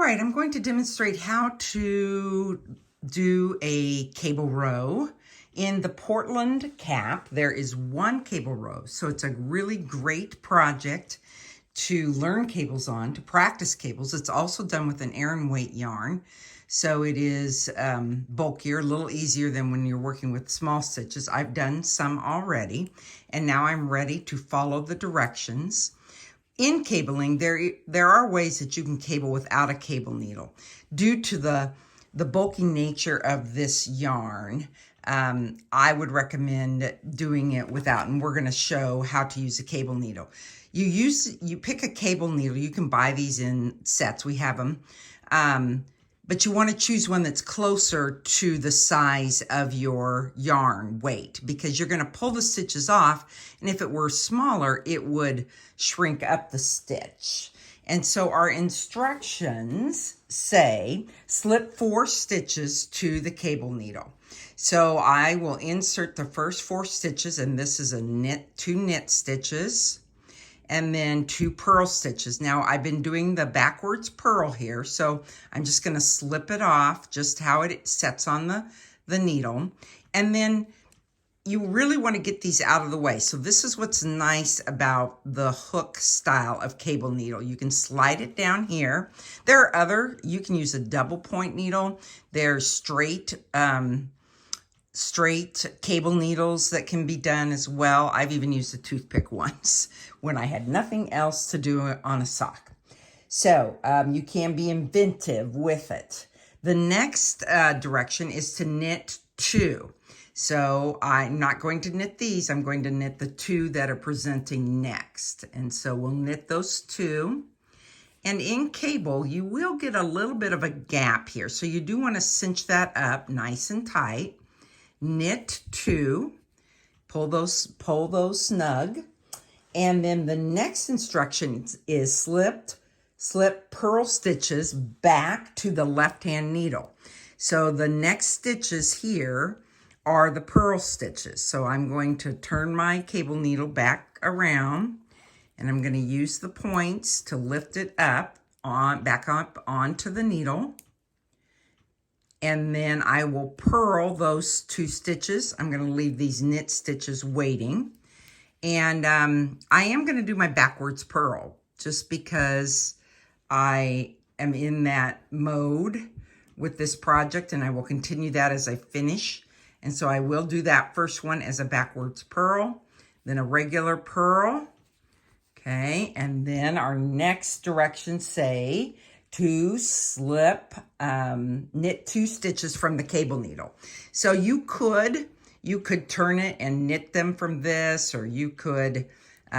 right, I'm going to demonstrate how to do a cable row. In the Portland cap, there is one cable row. So it's a really great project to learn cables on, to practice cables. It's also done with an Aran weight yarn. So it is bulkier, a little easier than when you're working with small stitches. I've done some already, and now I'm ready to follow the directions. In cabling, there are ways that you can cable without a cable needle. Due to the bulky nature of this yarn, I would recommend doing it without, and we're going to show how to use a cable needle. You pick a cable needle. You can buy these in sets. We have them. But you want to choose one that's closer to the size of your yarn weight, because you're going to pull the stitches off, and if it were smaller, it would shrink up the stitch. And so our instructions say slip 4 stitches to the cable needle. So I will insert the first 4 stitches, and this is a 2 knit stitches. And then 2 purl stitches. Now I've been doing the backwards purl here, so I'm just going to slip it off just how it sets on the needle. And then you really want to get these out of the way. So this is what's nice about the hook style of cable needle. You can slide it down here. There are you can use a double point needle. There's straight cable needles that can be done as well. I've even used a toothpick once when I had nothing else to do on a sock. So you can be inventive with it. The next direction is to knit 2. So I'm not going to knit these. I'm going to knit the 2 that are presenting next. And so we'll knit those 2. And in cable, you will get a little bit of a gap here. So you do want to cinch that up nice and tight. Knit 2, pull those snug, and then the next instruction is slip purl stitches back to the left-hand needle. So the next stitches here are the purl stitches. So I'm going to turn my cable needle back around, and I'm going to use the points to lift it back up onto the needle. And then I will purl those 2 stitches. I'm going to leave these knit stitches waiting. And I am going to do my backwards purl just because I am in that mode with this project, and I will continue that as I finish. And so I will do that first one as a backwards purl, then a regular purl. Okay, and then our next directions say to slip, knit 2 stitches from the cable needle. So you could turn it and knit them from this, or you could,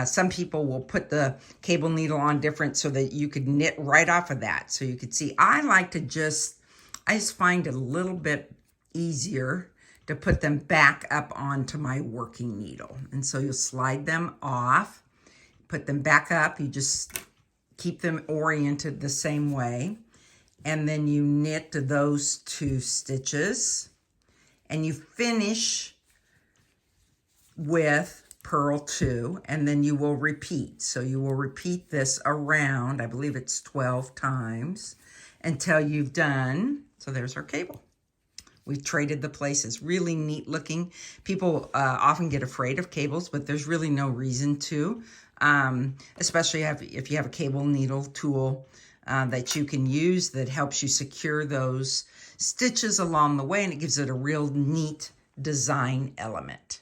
some people will put the cable needle on different so that you could knit right off of that. So you could see, I just find it a little bit easier to put them back up onto my working needle. And so you'll slide them off, put them back up, you just keep them oriented the same way, and then you knit those 2 stitches, and you finish with purl 2, and then you will repeat. So you will repeat this around, I believe it's 12 times, until you've done. So there's our cable. We've traded the places. Really neat looking. People often get afraid of cables, but there's really no reason to. Especially if you have a cable needle tool that you can use that helps you secure those stitches along the way, and it gives it a real neat design element.